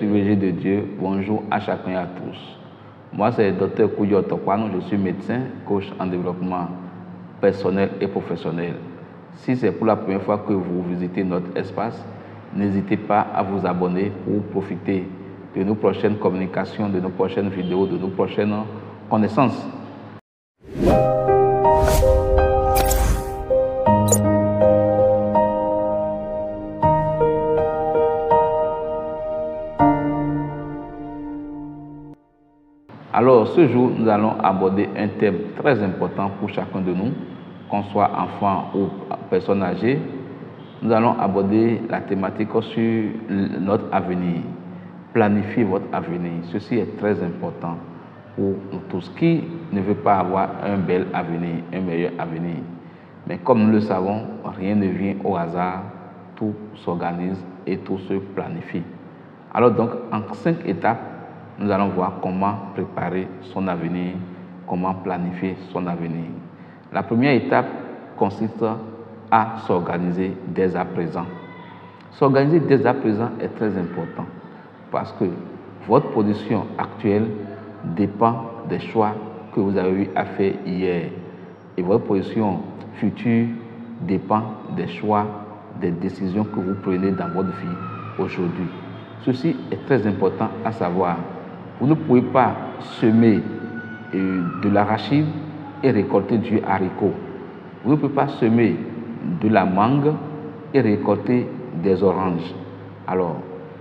privilégiés de Dieu, bonjour à chacun et à tous. Moi, c'est le Dr Koudio Tokwanou, je suis médecin, coach en développement personnel et professionnel. Si c'est pour la première fois que vous visitez notre espace, n'hésitez pas à vous abonner pour profiter de nos prochaines communications, de nos prochaines vidéos, de nos prochaines connaissances. Alors, ce jour, nous allons aborder un thème très important pour chacun de nous, qu'on soit enfant ou personne âgée. Nous allons aborder la thématique sur notre avenir. Planifier votre avenir. Ceci est très important pour nous tous. Qui ne veut pas avoir un bel avenir, un meilleur avenir? Mais comme nous le savons, rien ne vient au hasard. Tout s'organise et tout se planifie. Alors donc, en 5 étapes, nous allons voir comment préparer son avenir, comment planifier son avenir. La première étape consiste à s'organiser dès à présent. S'organiser dès à présent est très important parce que votre position actuelle dépend des choix que vous avez eu à faire hier et votre position future dépend des choix, des décisions que vous prenez dans votre vie aujourd'hui. Ceci est très important à savoir. Vous ne pouvez pas semer de l'arachide et récolter du haricot. Vous ne pouvez pas semer de la mangue et récolter des oranges. Alors,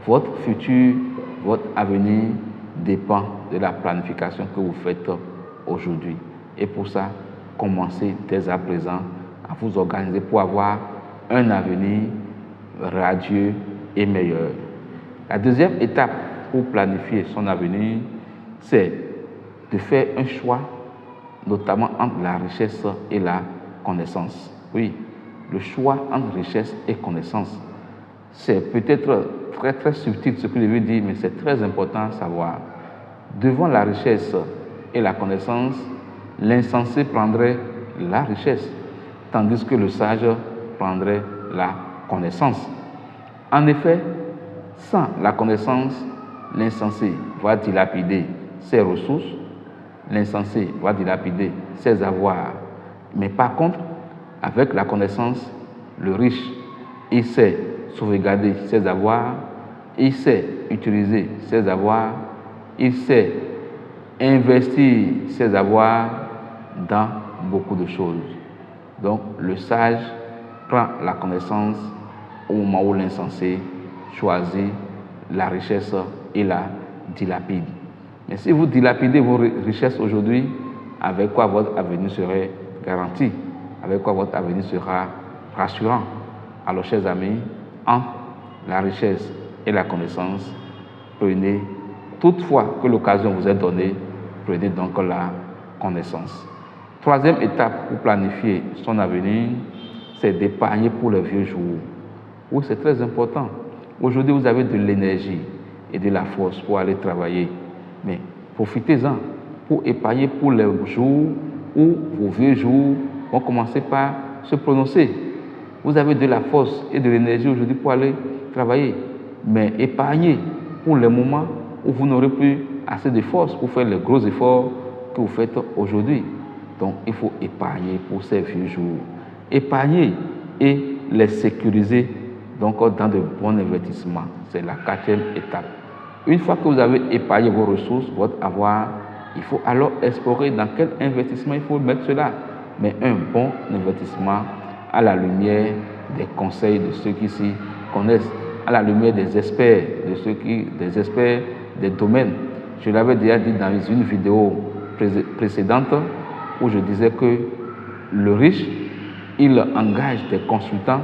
votre futur, votre avenir dépend de la planification que vous faites aujourd'hui. Et pour ça, commencez dès à présent à vous organiser pour avoir un avenir radieux et meilleur. La deuxième étape pour planifier son avenir, c'est de faire un choix, notamment entre la richesse et la connaissance. Oui, le choix entre richesse et connaissance. C'est peut-être très subtil ce que je veux dire, mais c'est très important à savoir. Devant la richesse et la connaissance, l'insensé prendrait la richesse, tandis que le sage prendrait la connaissance. En effet, sans la connaissance, l'insensé va dilapider ses ressources, l'insensé va dilapider ses avoirs. Mais par contre, avec la connaissance, le riche, il sait sauvegarder ses avoirs, il sait utiliser ses avoirs, il sait investir ses avoirs dans beaucoup de choses. Donc, le sage prend la connaissance au moment où l'insensé choisit la richesse et la dilapide. Mais si vous dilapidez vos richesses aujourd'hui, avec quoi votre avenir serait garanti? Avec quoi votre avenir sera rassurant? Alors, chers amis, entre la richesse et la connaissance, prenez, toutefois que l'occasion vous est donnée, prenez donc la connaissance. Troisième étape pour planifier son avenir, c'est d'épargner pour les vieux jours. Oui, c'est très important. Aujourd'hui, vous avez de l'énergie et de la force pour aller travailler. Mais profitez-en pour épargner pour les jours où vos vieux jours vont commencer par se prononcer. Vous avez de la force et de l'énergie aujourd'hui pour aller travailler. Mais épargnez pour les moments où vous n'aurez plus assez de force pour faire les gros efforts que vous faites aujourd'hui. Donc, il faut épargner pour ces vieux jours. Épargner et les sécuriser donc dans de bons investissements. C'est la quatrième étape. Une fois que vous avez épargné vos ressources, votre avoir, il faut alors explorer dans quel investissement il faut mettre cela. Mais un bon investissement à la lumière des conseils de ceux qui s'y connaissent, à la lumière des experts, des experts des domaines. Je l'avais déjà dit dans une vidéo précédente où je disais que le riche, il engage des consultants,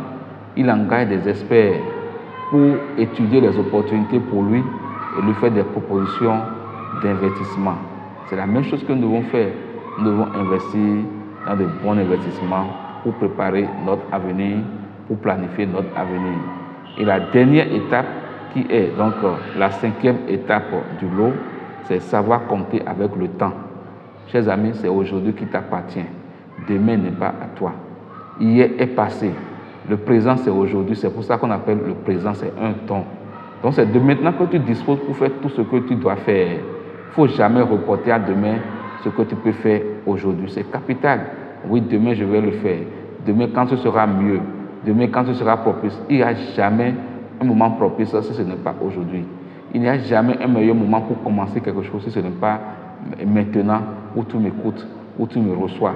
il engage des experts pour étudier les opportunités pour lui et lui faire des propositions d'investissement. C'est la même chose que nous devons faire. Nous devons investir dans de bons investissements pour préparer notre avenir, pour planifier notre avenir. Et la dernière étape, qui est donc la cinquième étape du lot, c'est savoir compter avec le temps. Chers amis, c'est aujourd'hui qui t'appartient. Demain n'est pas à toi. Hier est passé. Le présent, c'est aujourd'hui. C'est pour ça qu'on appelle le présent, c'est un don. Donc c'est de maintenant que tu disposes pour faire tout ce que tu dois faire. Il ne faut jamais reporter à demain ce que tu peux faire aujourd'hui. C'est capital. Oui, demain je vais le faire. Demain quand ce sera mieux. Demain quand ce sera propice. Il n'y a jamais un moment propice si ce n'est pas aujourd'hui. Il n'y a jamais un meilleur moment pour commencer quelque chose si ce n'est pas maintenant où tu m'écoutes, où tu me reçois.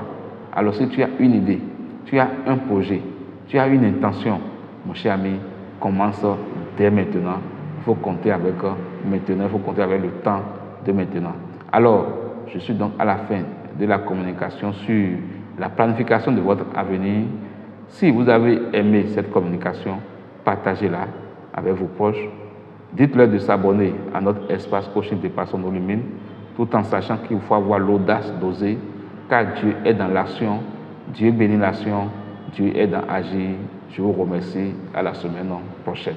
Alors si tu as une idée, tu as un projet, tu as une intention, mon cher ami, commence dès maintenant. Il faut compter avec maintenant, il faut compter avec le temps de maintenant. Alors, je suis donc à la fin de la communication sur la planification de votre avenir. Si vous avez aimé cette communication, partagez-la avec vos proches. Dites-leur de s'abonner à notre espace coaching des personnes aux limites, tout en sachant qu'il faut avoir l'audace d'oser, car Dieu est dans l'action, Dieu bénit l'action, Dieu est dans agir. Je vous remercie. À la semaine prochaine.